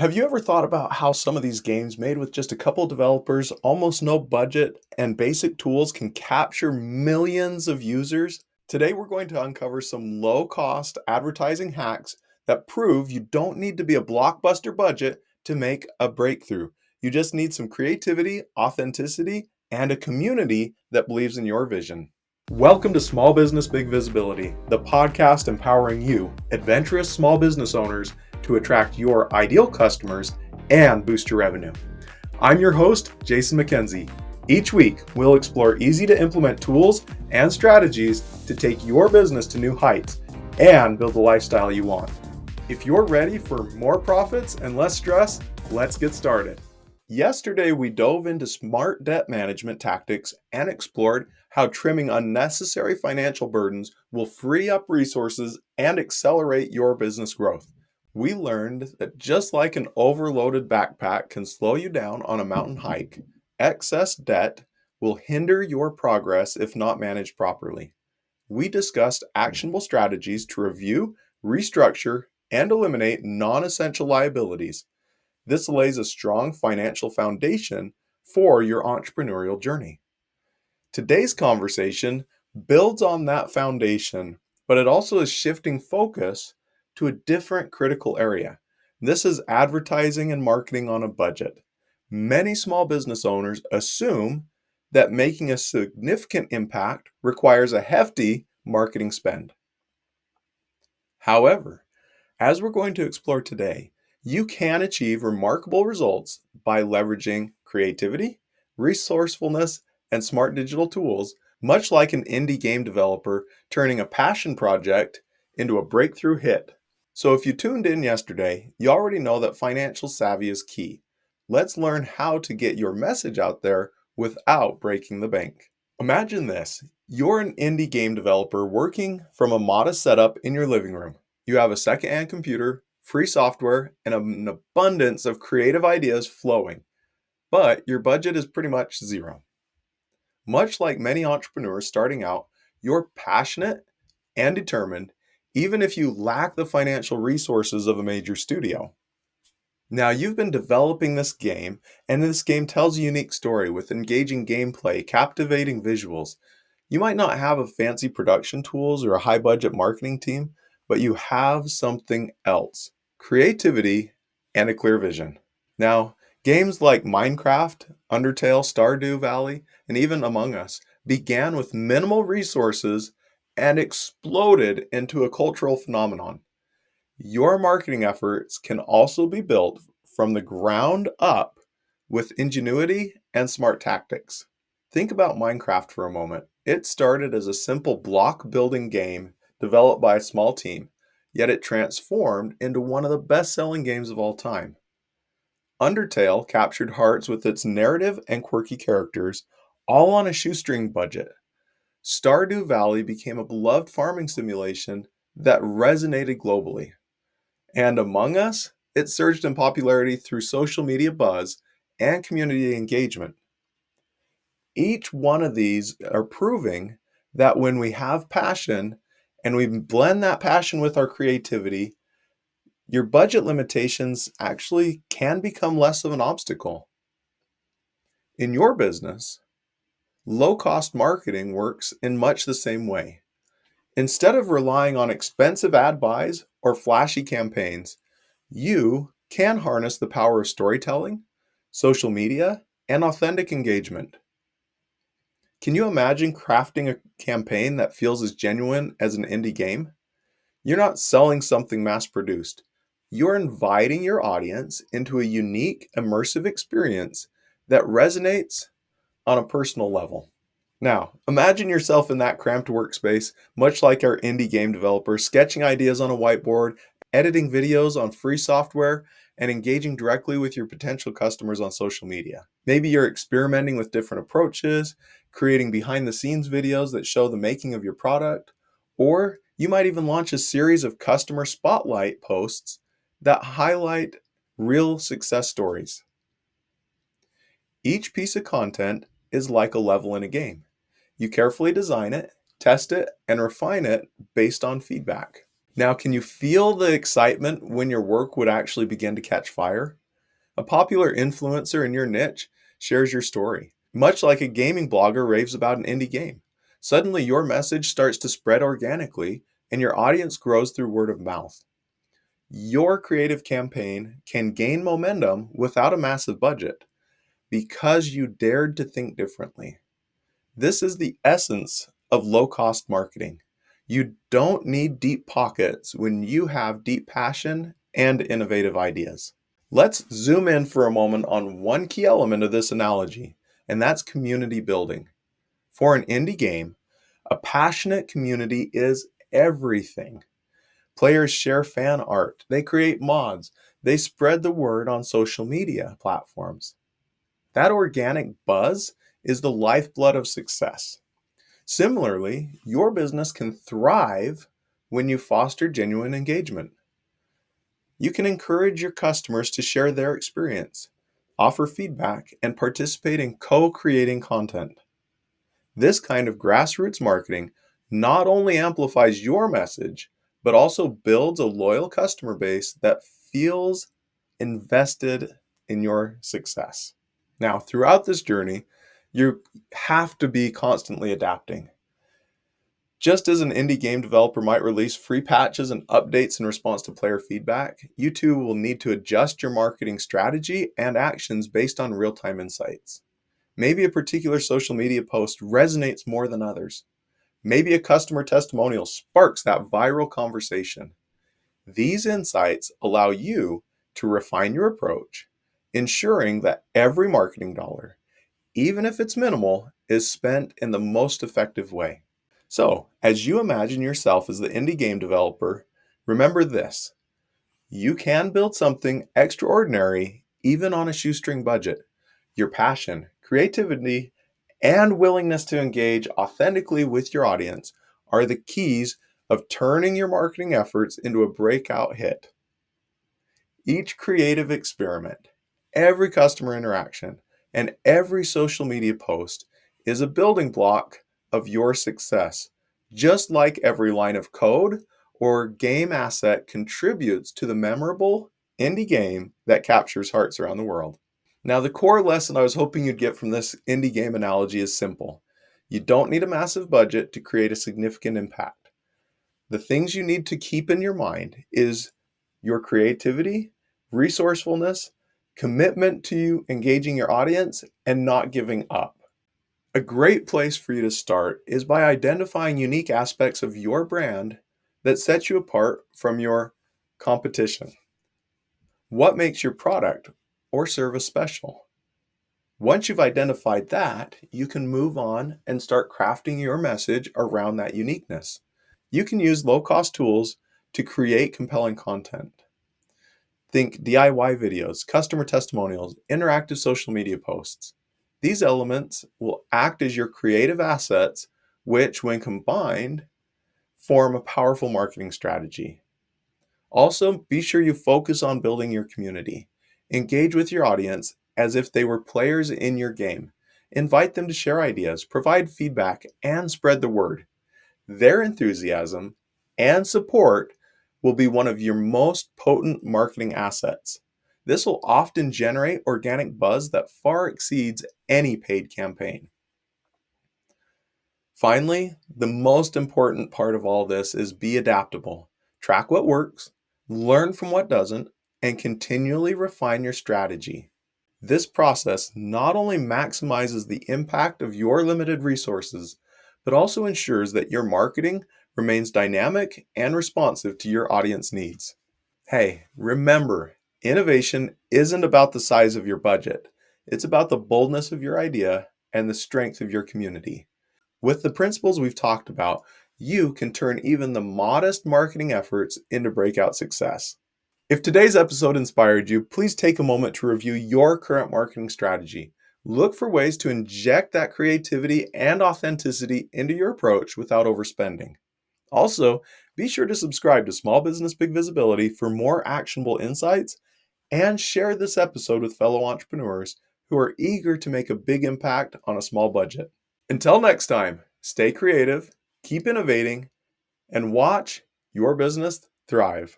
Have you ever thought about how some of these games made with just a couple developers, almost no budget, and basic tools can capture millions of users? Today, we're going to uncover some low cost advertising hacks that prove you don't need to be a blockbuster budget to make a breakthrough. You just need some creativity, authenticity, and a community that believes in your vision. Welcome to Small Business Big Visibility, the podcast empowering you, adventurous small business owners, to attract your ideal customers and boost your revenue. I'm your host, Jason McKenzie. Each week, we'll explore easy to implement tools and strategies to take your business to new heights and build the lifestyle you want. If you're ready for more profits and less stress, let's get started. Yesterday, we dove into smart debt management tactics and explored how trimming unnecessary financial burdens will free up resources and accelerate your business growth. We learned that just like an overloaded backpack can slow you down on a mountain hike, excess debt will hinder your progress if not managed properly. We discussed actionable strategies to review, restructure, and eliminate non-essential liabilities. This lays a strong financial foundation for your entrepreneurial journey. Today's conversation builds on that foundation, but it also is shifting focus to a different critical area. This is advertising and marketing on a budget. Many small business owners assume that making a significant impact requires a hefty marketing spend. However, as we're going to explore today, you can achieve remarkable results by leveraging creativity, resourcefulness, and smart digital tools, much like an indie game developer turning a passion project into a breakthrough hit. So if you tuned in yesterday, you already know that financial savvy is key. Let's learn how to get your message out there without breaking the bank. Imagine this. You're an indie game developer working from a modest setup in your living room. You have a second-hand computer, free software, and an abundance of creative ideas flowing. But your budget is pretty much zero. Much like many entrepreneurs starting out, you're passionate and determined, even if you lack the financial resources of a major studio. Now, you've been developing this game, and this game tells a unique story with engaging gameplay, captivating visuals. You might not have a fancy production tools or a high-budget marketing team, but you have something else: creativity and a clear vision. Now, games like Minecraft, Undertale, Stardew Valley, and even Among Us began with minimal resources and exploded into a cultural phenomenon. Your marketing efforts can also be built from the ground up with ingenuity and smart tactics. Think about Minecraft for a moment. It started as a simple block building game developed by a small team, yet it transformed into one of the best-selling games of all time. Undertale captured hearts with its narrative and quirky characters, all on a shoestring budget. Stardew Valley became a beloved farming simulation that resonated globally. And Among Us, it surged in popularity through social media buzz and community engagement. Each one of these are proving that when we have passion and we blend that passion with our creativity, your budget limitations actually can become less of an obstacle. In your business, low-cost marketing works in much the same way. Instead of relying on expensive ad buys or flashy campaigns, you can harness the power of storytelling, social media, and authentic engagement. Can you imagine crafting a campaign that feels as genuine as an indie game? You're not selling something mass-produced. You're inviting your audience into a unique, immersive experience that resonates on a personal level. Now, imagine yourself in that cramped workspace, much like our indie game developers, sketching ideas on a whiteboard, editing videos on free software, and engaging directly with your potential customers on social media. Maybe you're experimenting with different approaches, creating behind-the-scenes videos that show the making of your product, or you might even launch a series of customer spotlight posts that highlight real success stories. Each piece of content is like a level in a game. You carefully design it, test it, and refine it based on feedback. Now, can you feel the excitement when your work would actually begin to catch fire? A popular influencer in your niche shares your story, much like a gaming blogger raves about an indie game. Suddenly, your message starts to spread organically, and your audience grows through word of mouth. Your creative campaign can gain momentum without a massive budget because you dared to think differently. This is the essence of low cost marketing. You don't need deep pockets when you have deep passion and innovative ideas. Let's zoom in for a moment on one key element of this analogy, and that's community building. For an indie game, a passionate community is everything. Players share fan art, they create mods, they spread the word on social media platforms. That organic buzz is the lifeblood of success. Similarly, your business can thrive when you foster genuine engagement. You can encourage your customers to share their experience, offer feedback, and participate in co-creating content. This kind of grassroots marketing not only amplifies your message, but also builds a loyal customer base that feels invested in your success. Now, throughout this journey, you have to be constantly adapting. Just as an indie game developer might release free patches and updates in response to player feedback, you too will need to adjust your marketing strategy and actions based on real-time insights. Maybe a particular social media post resonates more than others. Maybe a customer testimonial sparks that viral conversation. These insights allow you to refine your approach, ensuring that every marketing dollar, even if it's minimal, is spent in the most effective way. So, as you imagine yourself as the indie game developer, remember this: you can build something extraordinary even on a shoestring budget. Your passion, creativity, and willingness to engage authentically with your audience are the keys of turning your marketing efforts into a breakout hit. Each creative experiment, every customer interaction, and every social media post is a building block of your success, just like every line of code or game asset contributes to the memorable indie game that captures hearts around the world. Now, the core lesson I was hoping you'd get from this indie game analogy is simple. You don't need a massive budget to create a significant impact. The things you need to keep in your mind is your creativity, resourcefulness, commitment to engaging your audience, and not giving up. A great place for you to start is by identifying unique aspects of your brand that set you apart from your competition. What makes your product or service special? Once you've identified that, you can move on and start crafting your message around that uniqueness. You can use low-cost tools to create compelling content. Think DIY videos, customer testimonials, interactive social media posts. These elements will act as your creative assets, which, when combined, form a powerful marketing strategy. Also, be sure you focus on building your community. Engage with your audience as if they were players in your game. Invite them to share ideas, provide feedback, and spread the word. Their enthusiasm and support will be one of your most potent marketing assets. This will often generate organic buzz that far exceeds any paid campaign. Finally, the most important part of all this is be adaptable. Track what works, learn from what doesn't, and continually refine your strategy. This process not only maximizes the impact of your limited resources, but also ensures that your marketing remains dynamic and responsive to your audience needs. Hey, remember, innovation isn't about the size of your budget. It's about the boldness of your idea and the strength of your community. With the principles we've talked about, you can turn even the modest marketing efforts into breakout success. If today's episode inspired you, please take a moment to review your current marketing strategy. Look for ways to inject that creativity and authenticity into your approach without overspending. Also, be sure to subscribe to Small Business Big Visibility for more actionable insights and share this episode with fellow entrepreneurs who are eager to make a big impact on a small budget. Until next time, stay creative, keep innovating, and watch your business thrive.